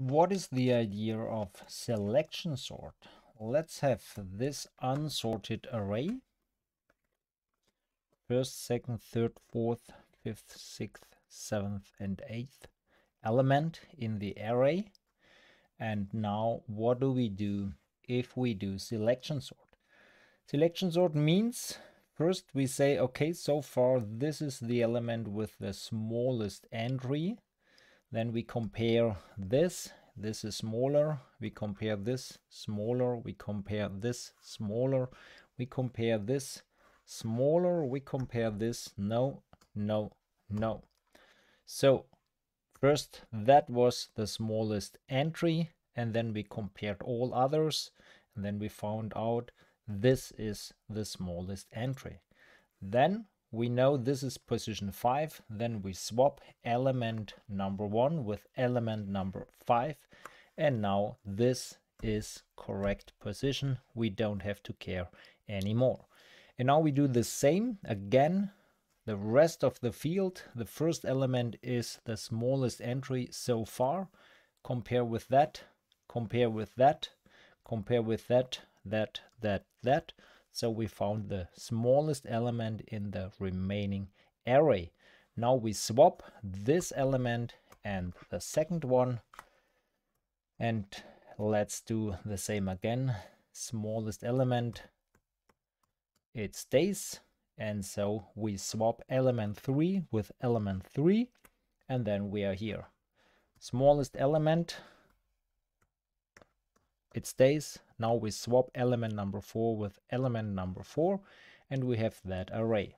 What is the idea of selection sort? Let's have this unsorted array. First, second, third, fourth, fifth, sixth, seventh, and eighth element in the array. And now what do we do if we do selection sort? Selection sort means first we say, okay, so far this is the element with the smallest entry. Then we compare this is smaller, we compare this smaller, we compare this smaller, we compare this smaller, we compare this, no. So first that was the smallest entry, and then we compared all others, and then we found out this is the smallest entry. Then we know this is position 5, then we swap element number 1 with element number 5, and now this is correct position. We don't have to care anymore. And now we do the same again. The rest of the field, the first element is the smallest entry so far. Compare with that, compare with that, compare with that. So we found the smallest element in the remaining array. Now we swap this element and the second one, and let's do the same again. Smallest element, it stays, and so we swap element 3 with element 3, and then we are here. Smallest element, it stays. Now we swap element number 4 with element number 4, and we have that array.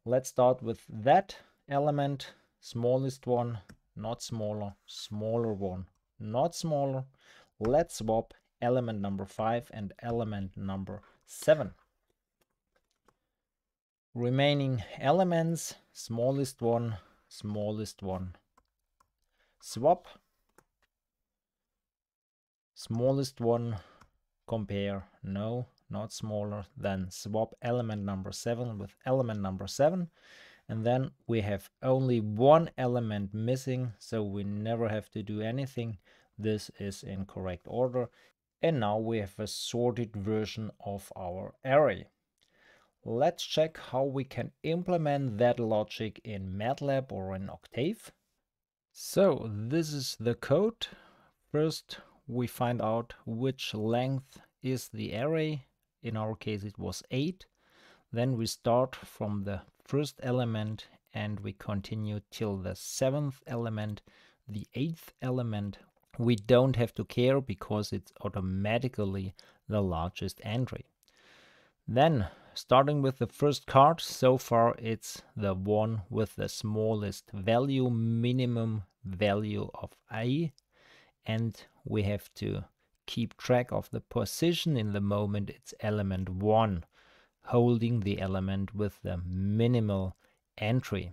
Let's start with that element, smallest one, not smaller, smaller one, not smaller. Let's swap element number 5 and element number 7. Remaining elements, smallest one, swap. Smallest one, compare, no, not smaller, then swap element number 7 with element number 7, and then we have only one element missing, so we never have to do anything. This is in correct order, and now we have a sorted version of our array. Let's check how we can implement that logic in MATLAB or in Octave. So this is the code. First, we find out which length is the array. In our case it was 8. Then we start from the first element and we continue till the 7th element, the 8th element. We don't have to care because it's automatically the largest entry. Then starting with the first card, so far it's the one with the smallest value, minimum value of I, and we have to keep track of the position. In the moment it's element 1 holding the element with the minimal entry.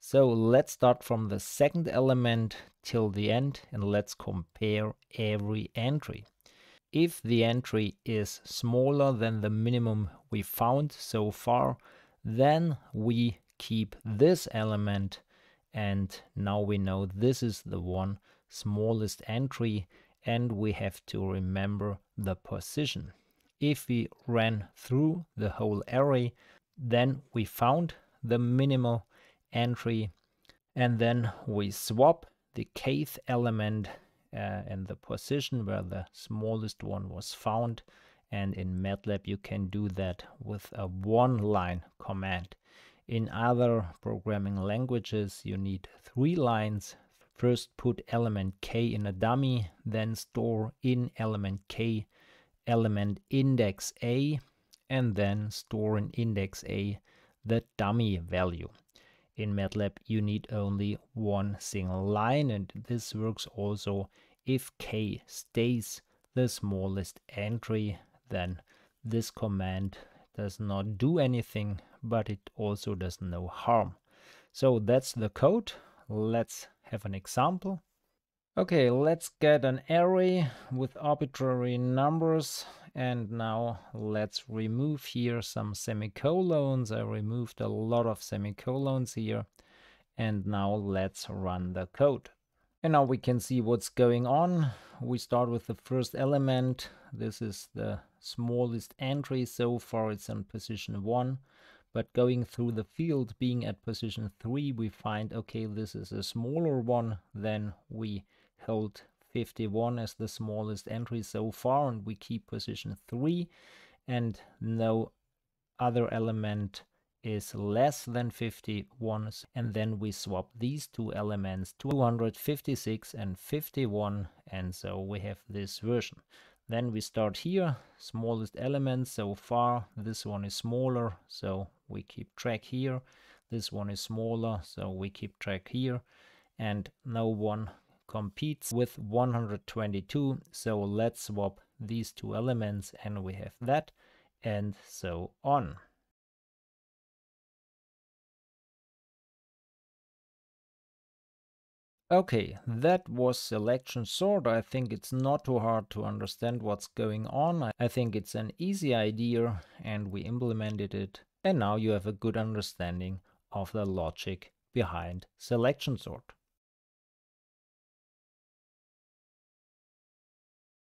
So let's start from the second element till the end and let's compare every entry. If the entry is smaller than the minimum we found so far, then we keep this element, and now we know this is the one smallest entry, and we have to remember the position. If we ran through the whole array, then we found the minimal entry, and then we swap the kth element and the position where the smallest one was found, and in MATLAB you can do that with a one-line command. In other programming languages you need 3 lines. First put element k in a dummy, then store in element k element index a, and then store in index a the dummy value. In MATLAB you need only one single line, and this works also if k stays the smallest entry. Then this command does not do anything, but it also does no harm. So that's the code. Let's have an example. Okay, let's get an array with arbitrary numbers, and now let's remove here some semicolons. I removed a lot of semicolons here, and now let's run the code. And now we can see what's going on. We start with the first element. This is the smallest entry. So far it's on position 1. But going through the field, being at position 3, we find, okay, this is a smaller one. Then we hold 51 as the smallest entry so far, and we keep position 3. And no other element is less than 51, and then we swap these two elements to 256 and 51, and so we have this version. Then we start here, smallest element so far. This one is smaller, so we keep track here. This one is smaller, so we keep track here, and no one competes with 122, so let's swap these two elements and we have that, and so on. Okay, that was selection sort. I think it's not too hard to understand what's going on. I think it's an easy idea and we implemented it. And now you have a good understanding of the logic behind selection sort.